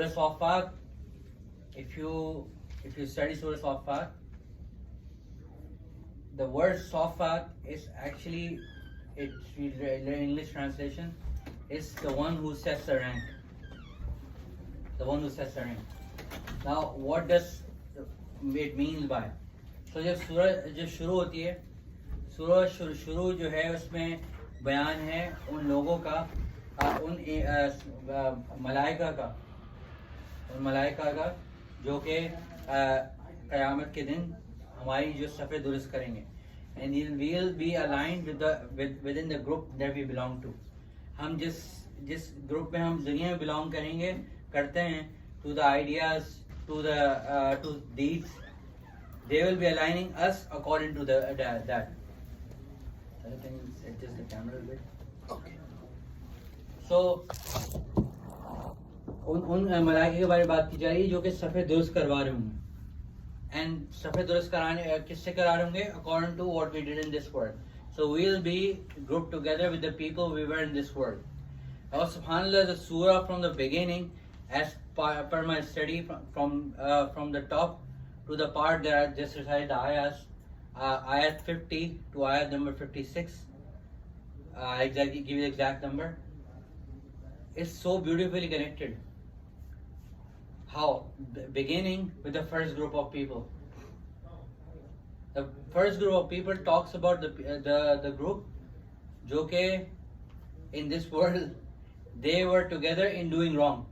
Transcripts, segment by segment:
Surah Safat, if you study Surah Safat, the word Safat is actually, its English translation is the one who sets the rank. The one who sets the rank. Now, what does it mean by? So जब सूरह जब शुरू होती है, सूरह शुरू जो है उसमें बयान है उन लोगों का, उन मलाइका का जो कि क़यामत के दिन हमारी जो सफ़े दुरुस्त करेंगे, and we'll be aligned within the group that we belong to. हम जिस ग्रुप में हम दुनिया में बिलोंग करते हैं, to the ideas, to deeds, they will be aligning us according to that. Can you adjust the camera a bit? Okay. So उन मलाइके के बारे में बात की जा रही है जो कि सफ़े दुरुस्त करवा रहे होंगे, एंड सफ़े दुरुस्त कराने किससे करा रहे होंगे? According to what we did in this world. So we will be group together with the people we were in this world. और सुब्हानअल्लाह, द सूरह from the beginning, as per my study from the top to the part that I just recited the ayahs, ayat 50 to ayat number 56, exactly give you the exact number, is so beautifully connected. How? Beginning with the first group of people. The first group of people talks about the group जो के in this world they were together in doing wrong,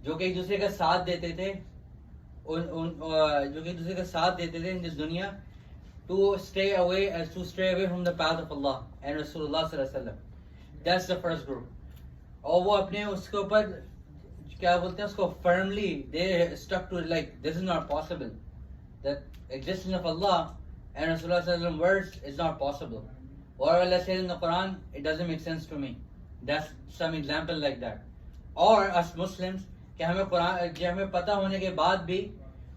जो कि एक दूसरे का साथ देते थे, जो कि एक दूसरे का साथ देते थे in this दुनिया, to stay away from the path of Allah and Rasulullah sallallahu alaihi wasallam. That's the first group. और वो अपने उसके ऊपर क्या बोलते हैं उसको, firmly they stuck to it, like this is not possible, that existence of Allah and Rasulullah sallallahu alaihi wasallam words is not possible. What Allah says in the Quran, it doesn't make sense to me. That's some example like that. Or us Muslims, कि हमें कुरान कि हमें पता होने के बाद भी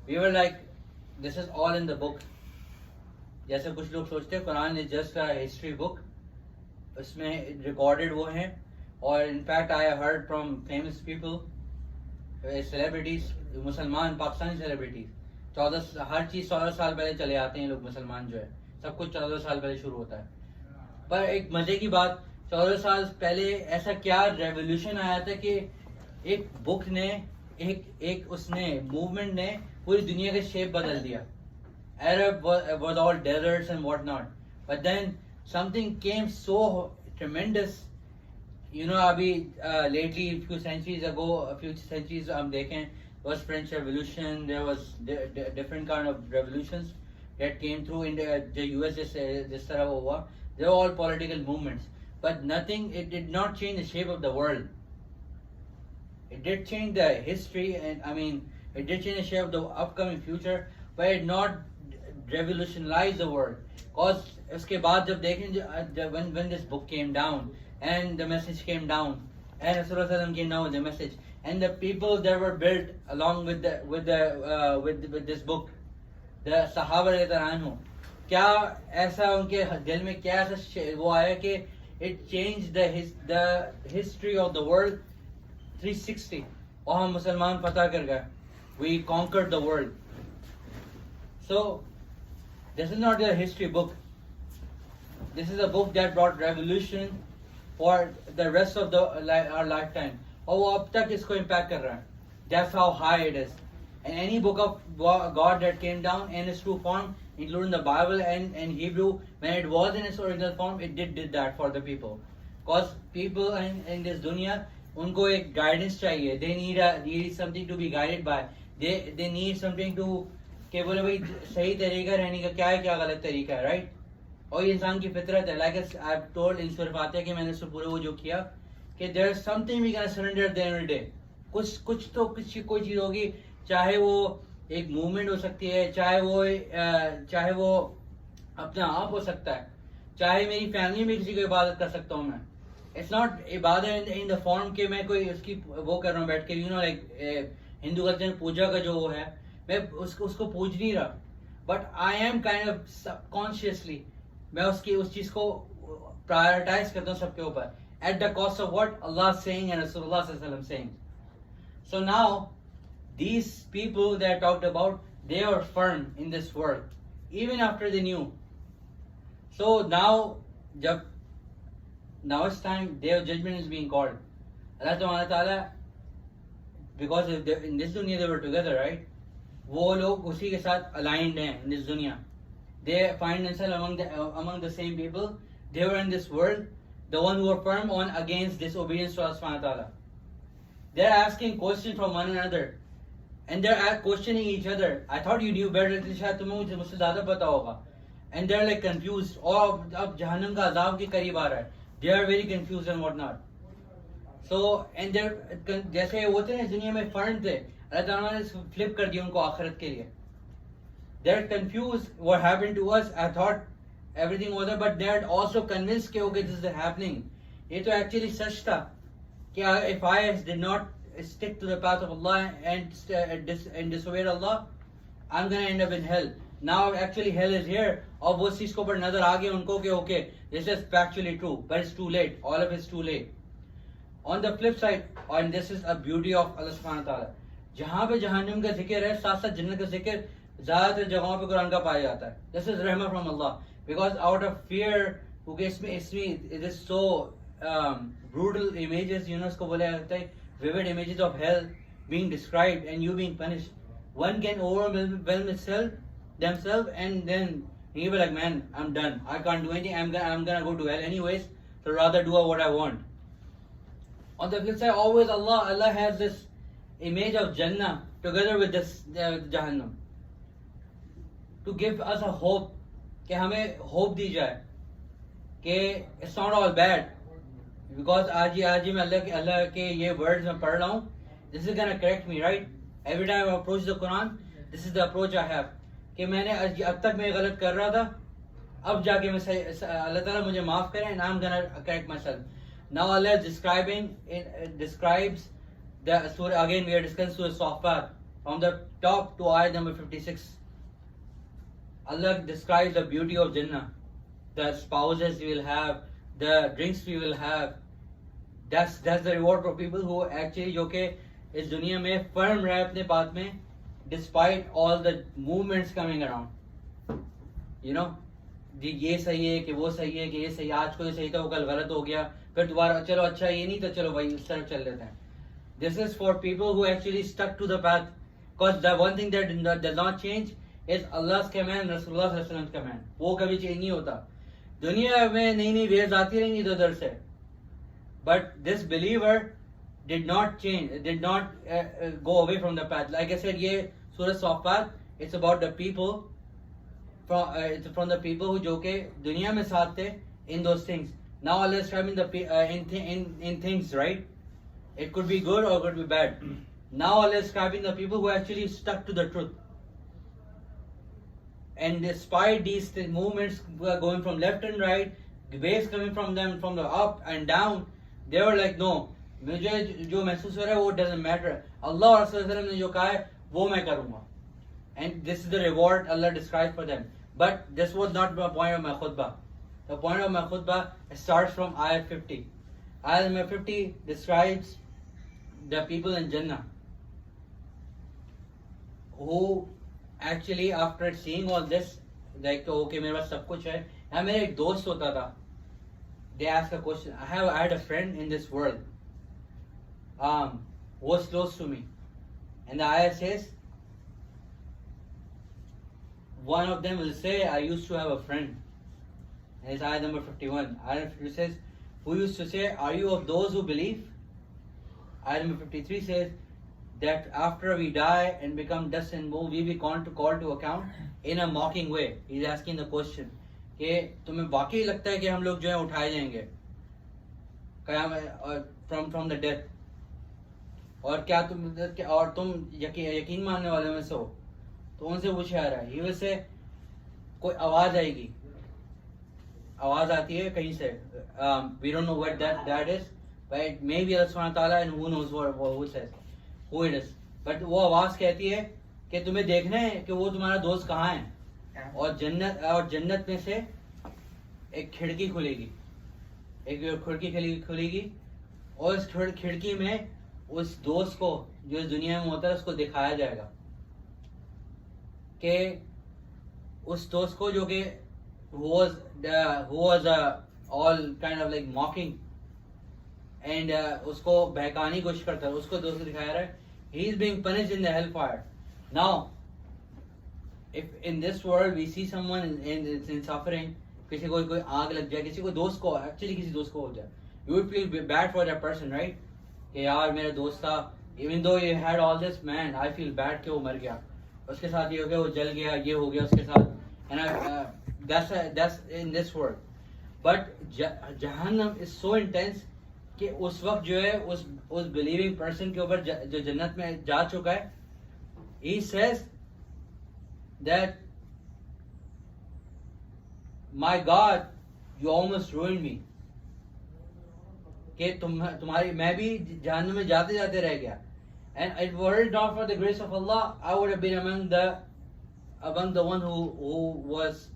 we were like this is all in the book. जैसे कुछ लोग सोचते हैं Quran is just a history book, उसमें recorded वो हैं. और in fact I have heard from famous people, celebrities, मुसलमान पाकिस्तानी celebrities, 14 हर चीज़ 14 साल पहले चले आते हैं लोग. मुसलमान जो है सब कुछ 14 साल पहले शुरू होता है. पर एक मजे की बात, 14 साल पहले ऐसा क्या रेवोल्यूशन आया था कि एक बुक ने, एक उसने मूवमेंट ने पूरी दुनिया का शेप बदल दिया. Arab was all deserts and whatnot, but then something came so tremendous. You know, अभी lately a few centuries हम देखें, was French Revolution, there was different kind of revolutions that came through in the US जिस तरह वो हुआ. They were all political movements, but nothing, it did not change the shape of the world. It did change the history, and I mean, it did change the shape of the upcoming future, but it not revolutionized the world. Because उसके बाद जब देखें, when this book came down and the message came down and Rasulullah came down with the message, and the people that were built along with this book, the Sahaba radhiyallahu anhu, क्या ऐसा उनके दिल में क्या ऐसा वो आया कि it changed the history of the world 360. और हम मुसलमान फतह कर गए, we conquered the world. So this is not a history book. This is a book that brought revolution for the rest of our lifetime. और वो अब तक इसको impact कर रहा है. That's how high it is. And any book of God that came down in its true form, including the Bible and Hebrew, when it was in its original form, it did that for the people. Because people in this dunya, उनको एक guidance चाहिए. They need something to be guided by. They need something to कि बोले भाई सही तरीका रहने का क्या है, क्या गलत तरीका है, right? और ये इंसान की फितरत है. Like I've told in Surah Fatiha कि मैंने इससे पूरे वो जो किया कि there is something we can surrender at the end of the day. कुछ तो कोई चीज़ होगी, चाहे वो एक मूवमेंट हो सकती है, चाहे वो अपने आप हो सकता है, चाहे मेरी फैमिली में किसी को इबादत कर सकता हूँ मैं. इट्स नॉट इबादत इन द फॉर्म के मैं कोई उसकी वो कर रहा हूँ बैठ के, you know like Hindu culture में पूजा का जो वो है, मैं उसको पूज नहीं रहा, but I am kind of subconsciously मैं उस चीज़ को प्रायोरिटाइज करता हूँ सबके ऊपर, at the cost of what Allah saying and रसूलुल्लाह सल्लल्लाहु अलैहि वसल्लम saying. So now, these people that I talked about, they are firm in this world, even after they knew. So now it's time, their judgment is being called. Allah Ta'ala, because in this dunya they were together, right? वो लोग उसी के साथ aligned हैं in this dunya. They find themselves among the same people. They were in this world, the one who were firm on against disobedience to Allah Subhanahu wa Ta'ala. They're asking questions from one another, and they're questioning each other. I thought you knew better. शायद तुम्हें मुझसे ज़्यादा पता होगा. And they're like confused. और अब जहन्नम का अज़ाब के करीब आ रहा है. They are very confused and whatnot. So and they're जैसे होते हैं दुनिया में फर्म थे, अल्लाह ताला ने फ्लिप कर दिया उनको आखिरत के लिए. They're confused. What happened to us? I thought everything was there, but they're also convinced कि okay, this is happening. ये तो actually सच था कि if I did not stick to the path of Allah and disobeyed Allah, I'm gonna end up in hell. Now actually hell is here. और वो चीज को ऊपर नजर आ गया उनको कि okay, this is factually true, but it's too late. All of it's too late. On the flip side, and this is a beauty of Allah Subhanahu wa Taala, जहाँ पे जहन्नम का जिक्र है साथ साथ जन्नत का जिक्र ज़्यादातर जगहों पे कुरान का पाया जाता है. This is रहमत from Allah, because out of fear, it is so brutal images, उसको बोला जाता है vivid images of hell being described and you being punished. One can overwhelm themselves and then he will be like, man, I'm done. I can't do anything. I'm gonna go to hell anyways. So rather do what I want. On the flip side, always Allah has this image of Jannah together with this Jahannam to give us a hope. कि हमें hope दी जाए कि it's not all bad. Because आज ही मैं अल्लाह के ये words मैं पढ़ रहा हूँ. This is gonna correct me, right? Every time I approach the Quran, this is the approach I have. कि मैंने अब तक मैं गलत कर रहा था, अब जाके मैं अल्लाह ताला मुझे माफ करे and I'm gonna correct myself. Now Allah is describes the surah. Again we are discussing Surah Safat from the top to ayat number 56. Allah describes the beauty of Jannah, the spouses we will have, the drinks we will have. That's the reward for people who actually जो कि इस दुनिया में firm रहे अपने बात में, despite all the movements coming around. ये सही है कि वो सही है कि ये सही, आज को ये सही था वो कल गलत हो गया, फिर दोबारा चलो अच्छा ये नहीं तो चलो भाई इस तरफ चल लेते हैं. This is for people who actually stuck to the path, because the one thing that does not change is Allah's command, Rasulullah sallallahu alaihi wasallam's command. वो कभी चेंज नहीं होता. दुनिया में नई नई वेव्स आती रहेंगी इधर से, but this believer did not change, did not go away from the path. Like I said, ये Surah Safat, it's about the people it's from the people who जो के दुनिया में साथ थे in those things. Now Allah is describing in things, right? It could be good or it could be bad. Now Allah is describing the people who actually stuck to the truth. And despite these movements going from left and right, waves coming from them from the up and down, they were like, no, मुझे जो महसूस हो रहा है वो doesn't matter. Allah और रसूल ने जो कहा है वो मैं करूँगा. And this is the reward Allah describes for them. But this was not the point of my khutbah. The point of my khutbah starts from ayat 50. Ayat number 50 describes the people in Jannah who actually after seeing all this, like okay मेरे पास सब कुछ है. यहाँ मेरा एक दोस्त होता था. They asked a question. I had a friend in this world was close to me, and the ayat says, one of them will say, I used to have a friend. And it's ayat number 51. Ayat 52 says, who used to say, are you of those who believe? Ayat number 53 says that after we die and become dust and mold, we be called to account in a mocking way. He's asking the question कि तुम्हें वाकई लगता है कि हम लोग जो है उठाए जाएंगे from the death, और क्या तुम यकीन मानने वाले में से हो? तो उनसे पूछा जा रहा है. He will say, कोई आवाज आएगी, आवाज आती है कहीं से. We don't know what that is, but maybe Allah subhanahu wa ta'ala, and who knows who says who it is. But वो आवाज कहती है कि तुम्हें देखना है कि वो तुम्हारा दोस्त कहाँ है, और जन्नत में से एक खिड़की खुलेगी, और इस खिड़की में उस दोस्त को जो इस दुनिया में होता है उसको दिखाया जाएगा कि उस दोस्त को जो कि who was all kind of like mocking and उसको बहकाने की कोशिश करता है, उसको दोस्त को दिखाया रहा है he is being punished in the hellfire. Now if in this world we see someone in suffering, किसी को कोई आग लग जाए, किसी को दोस्त को एक्चुअली किसी दोस्त को हो जाए, you would feel bad for that person, right? कि यार मेरा दोस्त था, even though you had all this, man I feel bad कि वो मर गया, उसके साथ ये हो गया, वो जल गया, ये हो गया उसके साथ, and that's in this world. But जहन्नम is so intense कि उस वक्त जो है उस believing person के ऊपर जो जन्नत में जा चुका है, he says that my God, you almost ruined me. कि तुम्हारी मैं भी जहन्नम में जाते जाते रह गया. And if it were not for the grace of Allah, I would have been among the one who was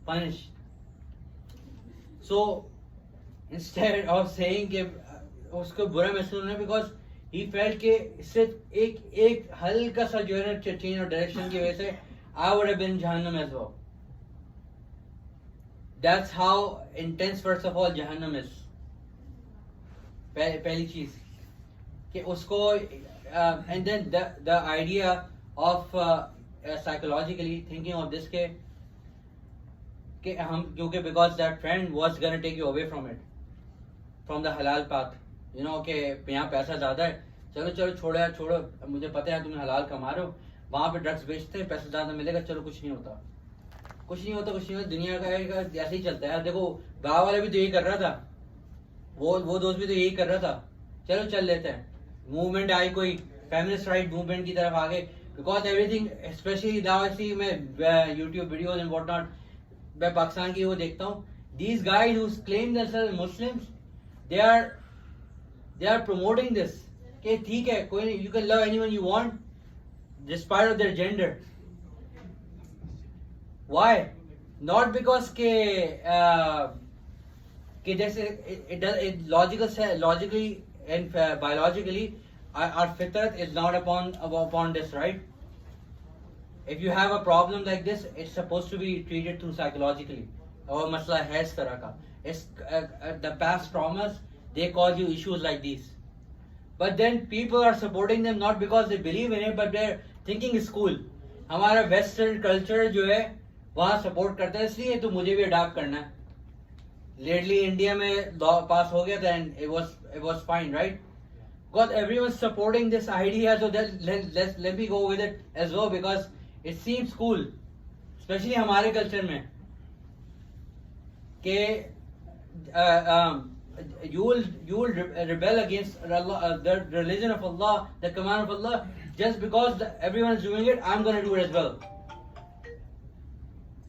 punished. So instead of saying कि उसको बुरा महसूस होना, because he felt कि सिर्फ एक हल्का सा जो है ना change of direction की वजह से I would have been in Jahannam as well. That's how intense first of all Jahannam is. पहली चीज कि उसको and then the idea of psychologically thinking of this कि हम क्योंकि because that friend was gonna take you away from it, from the halal path, you know कि यहाँ पैसा ज़्यादा है, चलो चलो छोड़ो, मुझे पता है तुम हलाल कमा रहे हो, वहाँ पे ड्रग्स बेचते हैं, पैसा ज़्यादा मिलेगा, चलो कुछ नहीं होता, दुनिया का ऐसे ही चलता है. देखो गाँव वाले भी तो यही कर रहा था, वो दोस्त भी तो यही कर रहा था, चलो चल लेते हैं. मूवमेंट आई, कोई फेमिनिस्ट राइट मूवमेंट की तरफ आ गए, because everything specially now I see, मैं YouTube videos and what not, मैं पाकिस्तान की वो देखता हूँ, these guys who claim themselves Muslims, they are promoting this कि ठीक है कोई, you can love anyone you want despite of their gender. Why? Not because कि जैसे logically and biologically our fitrat is not upon this, right? If you have a problem like this, it's supposed to be treated through psychologically. और मसला है इस तरह का, it's the past traumas, they cause you issues like these. But then people are supporting them not because they believe in it, but their thinking is cool. हमारा western culture जो है वहाँ support करता है, इसलिए तो मुझे भी adopt करना है. Lately India में law pass हो गया था and it was fine, right? Because everyone's supporting this idea, so let me go with it as well because it seems cool, especially हमारे culture में कि you will rebel against the religion of Allah, the command of Allah, just because everyone is doing it, I'm gonna do it as well.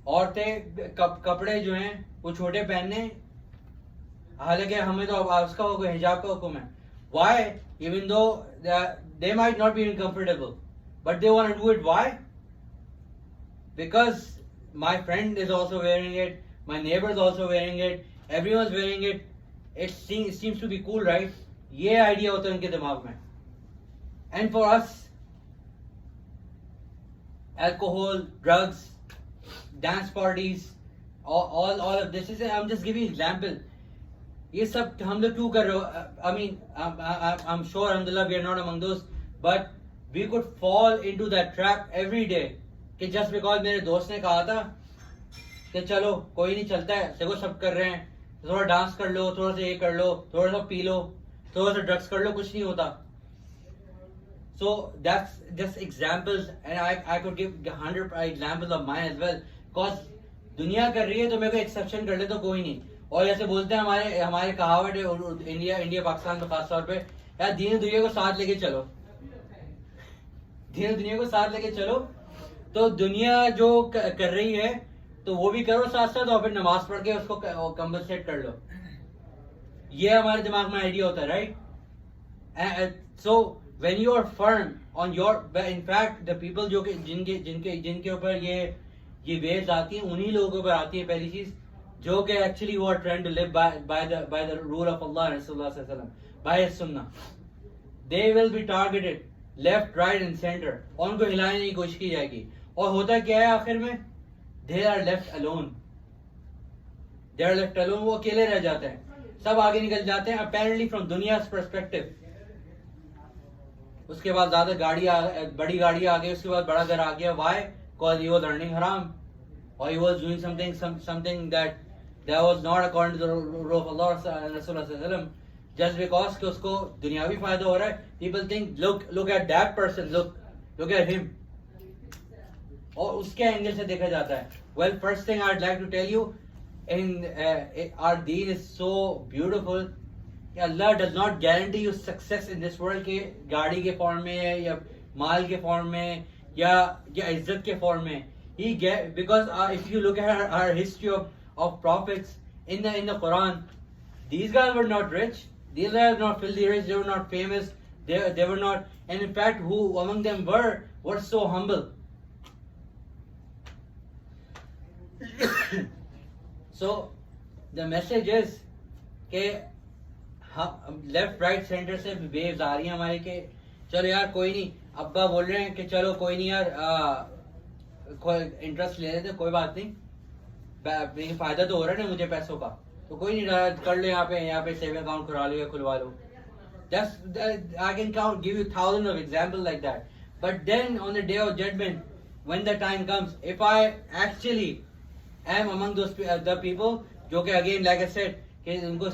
औरतें कपड़े जो हैं वो छोटे पहनने, हालांकि हमें तो उसका हुक्म है, हिजाब का हुक्म है. Why? Even though they might not be comfortable, but they want to do it. Why? Because my friend is also wearing it, my neighbor is also wearing it, everyone's wearing it. It seems to be cool, right? ये idea होता है उनके दिमाग में. And for us, alcohol, drugs, dance parties, all of this is, I'm just giving example. ये सब हम लोग क्यों कर रहे हो? I mean, I'm sure, alhamdulillah, we are not among those, but we could fall into that trap every day. कि just because मेरे दोस्त ने कहा था कि चलो कोई नहीं चलता है, देखो सब कर रहे हैं, थोड़ा डांस कर लो, थोड़ा सा ये कर लो, थोड़ा सा पी लो, थोड़ा सा ड्रग्स कर लो, कुछ नहीं होता. So that's just examples, and I could give 100 examples of mine as well. Because दुनिया कर रही है तो मेरे को एक्सेप्शन कर ले तो कोई नहीं. और जैसे बोलते हैं हमारे कहावत है इंडिया पाकिस्तान में खास तौर पे, यार दीन दुनिया को साथ लेके चलो, दीन दुनिया को साथ लेके चलो. तो दुनिया जो कर रही है तो वो भी करो साथ साथ, और फिर नमाज पढ़ के उसको कंपनसेट कर लो. ये हमारे दिमाग में आइडिया होता है, right? So when you are firm on your, in fact the people जो कि जिनके ऊपर ये वेव्स आती हैं, उन्हीं लोगों के ऊपर आती है पहली चीज, जो कि एक्चुअली वो are trying to live by the rule of Allah and रसूलुल्लाह सल्लल्लाहु अलैहि वसल्लम, बाय हिज सुन्नह. they will be targeted left, right and center. और उनको हिलाने की कोशिश की जाएगी. और होता क्या है आखिर में? They are left alone. They are left alone. वो अकेले रह जाते हैं. सब आगे निकल जाते हैं apparently from दुनिया's perspective. उसके बाद ज्यादा बड़ी गाड़ी आ गई, उसके बाद बड़ा घर आ गया. Why? Because he was earning haram, or he was doing something that was not according to the rule of Allah and Rasulullah. Just because कि उसको दुनियावी फायदा हो रहा है, people think look at that person, look at him. और उसके angle से देखा जाता है. Well, first thing I'd like to tell you, in our deen is so beautiful. Allah does not guarantee you success in this world के गाड़ी के form में या माल के फॉर्म में या इज्जत के फॉर्म में. Because if you look at our history of prophets in the Quran, these guys were not rich. These guys were not filthy rich. They were not famous. They were not, and in fact, who among them were so humble. So the message is कि left right centre से waves आ रही हैं हमारे के चलो यार कोई नहीं, अब्बा बोल रहे हैं कि चलो कोई नहीं यार इंटरेस्ट ले लेते, कोई बात नहीं, फायदा तो हो रहा है ना मुझे पैसों का, तो कोई नहीं कर लो, यहाँ पे सेविंग अकाउंट खुलवा लो या खुलवा लो. I can give you thousands of examples like that. But then on the day of judgment, when the time comes, if I actually am among those the people जो कि again like I said कि उनको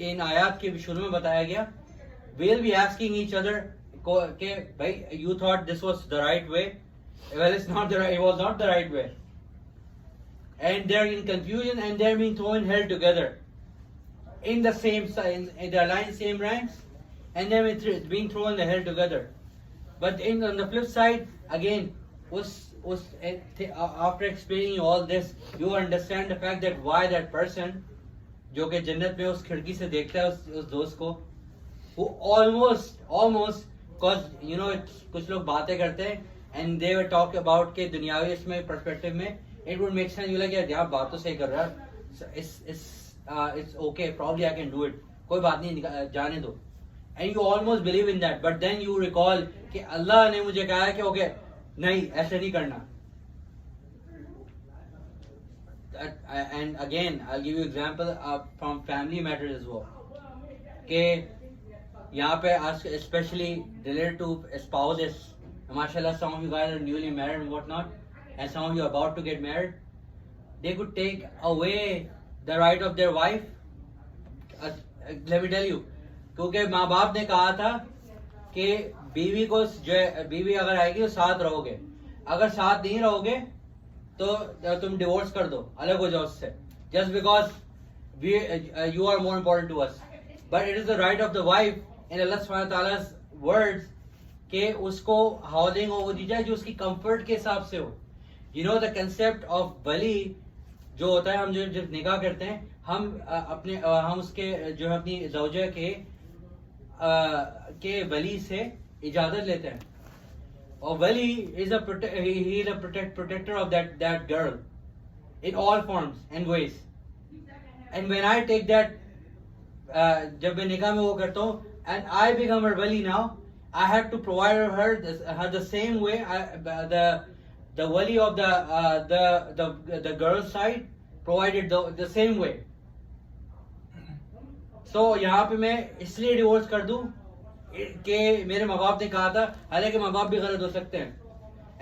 इन आयात के शुरू में बताया गया, we'll be asking each other कि भाई you thought this was the right way, well it was not the right way, and they're in confusion and they're being thrown in hell together in the same they're lying same ranks and they're being thrown in the hell together. But on the flip side again, after explaining all this, you understand the fact that why that person जो कि जन्नत में उस खिड़की से देखता है उस दोस्त को, who almost cause you know कुछ लोग बातें करते हैं and they were talk about के दुनियावी इसमें perspective में it would make sense, you like यार बात तो सही कर रहा है, it's okay, probably I can do it, कोई बात नहीं जाने दो, and you almost believe in that, but then you recall कि अल्लाह ने मुझे कहा है कि okay नहीं ऐसे नहीं करना. And again I'll give you example from family matters as well कि यहाँ पे especially related to spouses, mashallah some of you guys are newly married and whatnot, and some of you are about to get married, they could take away the right of their wife. Let me tell you, क्योंकि माँ बाप ने कहा था कि बीवी को जो बीवी अगर आएगी तो साथ रहोगे, अगर साथ नहीं रहोगे तो तुम डिवोर्स कर दो, अलग हो जाओ उससे, just because you are more important to us. But it is the right of the wife in Allah subhanahu wa ta'ala's words कि उसको हाउसिंग वो दी जाए जो उसकी कंफर्ट के हिसाब से हो. You know the concept of वली जो होता है, हम जो निकाह करते हैं हम उसके जो है अपनी ज़ौजा के वली से इजाजत लेते हैं, और वली is a protector of that girl in all forms and ways. And when I take that जब मैं निकाह में वो करता हूँ and I become her wali now, I have to provide her the same way the wali of the girl's side provided the same way. So यहाँ पे मैं इसलिए डिवोर्स कर दूं कि मेरे माँ बाप ने कहा था, हालांकि माँ बाप भी गलत हो सकते हैं,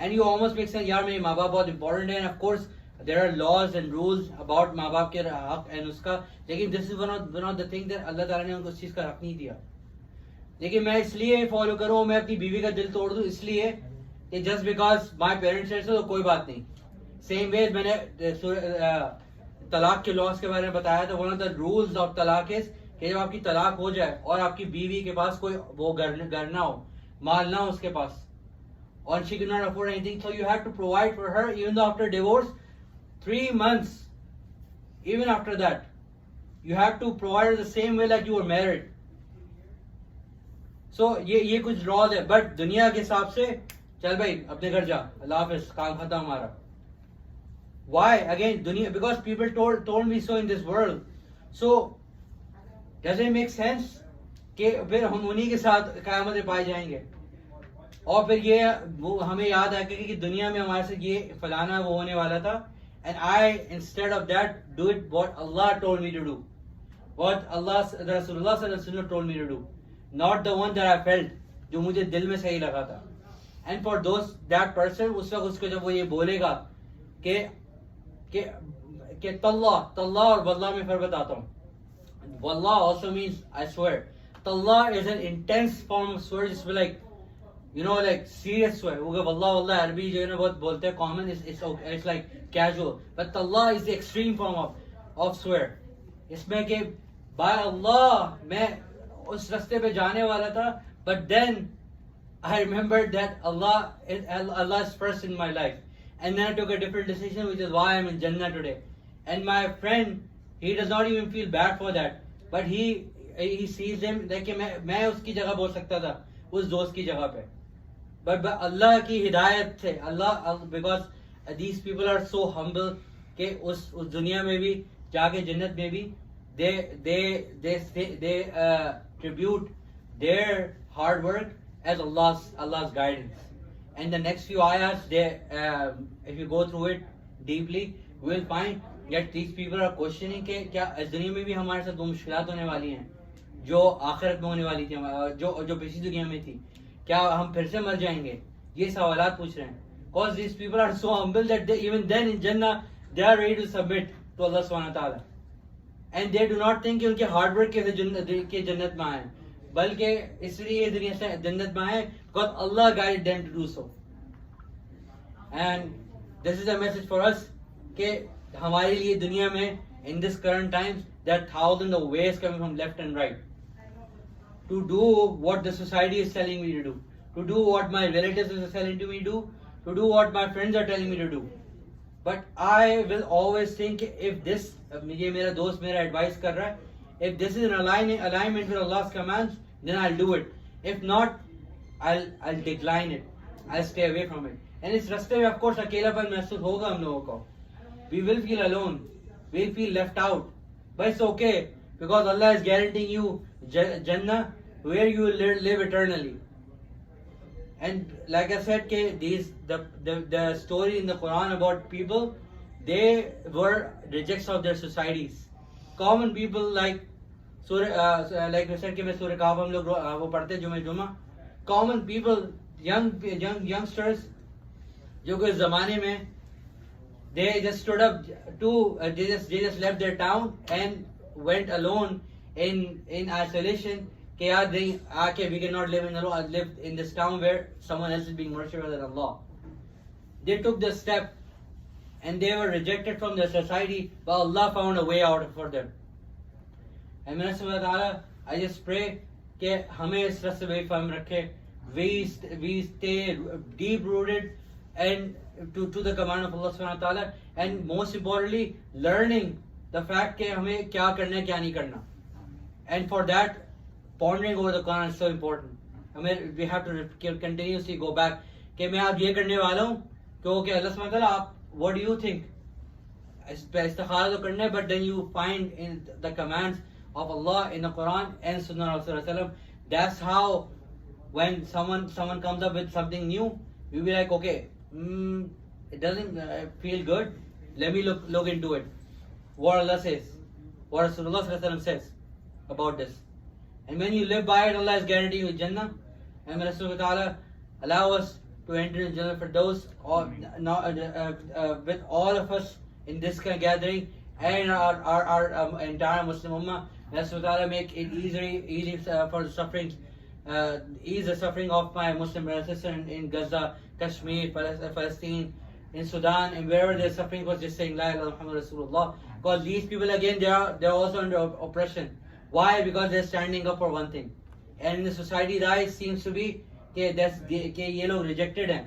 and you almost make sense यार मेरे माँ बाप बहुत important है, and of course there are laws and rules about माँ बाप के हक and उसका, लेकिन this is one of the things that अल्लाह ताला ने उनको उस चीज़ का हक नहीं दिया. लेकिन मैं इसलिए फॉलो करूँ, मैं अपनी बीवी का दिल तोड़ दूँ इसलिए कि just because my parents said so, तो कोई बात नहीं. Same way मैंने तलाक के लॉस के बारे में बताया था, one of the rules of तलाक is कि जब आपकी तलाक हो जाए और आपकी बीवी के पास कोई वो घर ना हो, माल ना हो उसके पास, और she cannot afford anything, so you have to provide for her even though after divorce 3 months, even after that you have to provide her the same way like you were married. So ये कुछ laws है, but दुनिया के हिसाब से चल भाई अपने घर जा, अल्लाह हाफिज, काम खत्म हमारा. Why? Again, dunya, because people told me so in this world. So does it make sense कि फिर हम उन्हीं के साथ क़यामत में पाए जाएंगे। और फिर ये वो हमें याद आएगा कि दुनिया में हमारे से ये फलाना वो होने वाला था, and I instead of that do it what Allah told me to do, what Allah रसूलुल्लाह सल्लल्लाहु अलैहि वसल्लम told me to do, not the one that I felt, जो मुझे दिल में सही लगा था। And for those that person, उस वक्त उसको जब वो ये बोलेगा कि तल्ला और वल्लाह में फर्क बताता हूँ। वल्लाह also means I swear. Tallah is an intense form of swear, just like like serious swear. वल्लाह अरबी जो है ना बहुत बोलते हैं common, it's like casual, but tallah is the extreme form of swear. इसमें कि by Allah मैं उस रास्ते पे जाने वाला था, but then I remembered that Allah is first in my life, and then I took a different decision, which is why I'm in Jannah today. And my friend, he does not even feel bad for that, but he sees him like मैं उसकी जगह बोल सकता था उस दोस्त की जगह पे, but अल्लाह की हिदायत से अल्लाह, because these people are so humble कि उस दुनिया में भी जाके जन्नत में भी they tribute their hard work as Allah's guidance. And the next few ayahs, if you go through it deeply, you will find that these people are questioning कि क्या इस दुनिया में भी हमारे साथ वो मुश्किलात होने वाली हैं जो आखिरत में होने वाली थी, जो पिछली दुनिया में थी, क्या हम फिर से मर जाएंगे, ये सवालात पूछ रहे हैं। Because these people are so humble that even then in Jannah they are ready to submit to Allah subhanahu wa ta'ala, and they do not think कि उनके हार्ड वर्क के जन्नत में आए, बल्कि इसलिए दुनिया से जन्नत में आए because Allah guided them to do so. And this is a message for us कि हमारे लिए दुनिया में in this current times there are thousands of ways coming from left and right to do what the society is telling me to do, to do what my relatives are telling me to do what my friends are telling me to do. But I will always think if this, ये मेरा दोस्त मेरा advice कर रहा है, if this is in alignment with Allah's commands, then I'll do it. If not, I'll decline it. I'll stay away from it. And इस रास्ते में of course अकेलापन महसूस होगा हम लोगों को. We will feel alone. We'll feel left out. But it's okay because Allah is guaranteeing you Jannah where you will live eternally. And like I said, the story in the Quran about people, they were rejects of their societies. Common people like like I said कि मैं सूरह काफ हम लोग वो पढ़ते जुमा. Common people, youngsters, जो कि इस ज़माने में they just stood up to they just left their town and went alone in isolation. कि यार नहीं आके we cannot live in this town where someone else is being worshipped other than Allah. They took the step and they were rejected from the society, but Allah found a way out for them. And I just pray कि हमें इस रास्ते पे फहम रखे, we stay deep rooted and to the command of Allah subhanahu wa ta'ala, and most importantly learning the fact कि हमें क्या करना है क्या नहीं करना. And for that pondering over the Quran is so important. हमें we have to continuously go back कि मैं अब ये करने वाला हूँ क्योंकि अल्लाह सुब्हानहू व तआला आप what do you think, इस्तिखारा तो करना है, but then you find in the commands of Allah in the Quran and Sunnah of Rasulullah. That's how when someone comes up with something new, you'll be like, okay, it doesn't feel good, let me look into it, what Allah says, what Rasulullah says about this. And when you live by it, Allah is guaranteeing you Jannah. And may Rasulullah Ta'ala allow us to enter in Jannah for those with all of us in this gathering and our entire Muslim Ummah. May Rasulullah Ta'ala make it easy for the sufferings, ease the suffering of my Muslim brothers and sisters in Gaza, Kashmir, Palestine, in Sudan, and wherever they're suffering for just saying La ilaha illallah Muhammad Rasulullah. Because these people again, they're also under oppression. Why? Because they're standing up for one thing. And in the society's eyes seems to be कि ये लोग rejected हैं.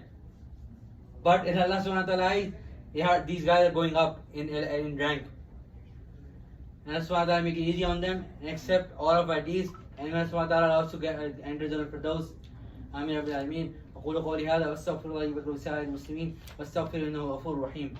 But in Allah subhanahu wa ta'ala, these guys are going up in rank. And Allah subhanahu wa ta'ala make it easy on them and accept all of our deeds. And Allah subhanahu wa ta'ala also enter Jannah for those. Ameen Rabbil Alameen. أقول قولي هذا وأستغفر الله لي ولكم ولسائر المسلمين واستغفر إنه غفور رحيم.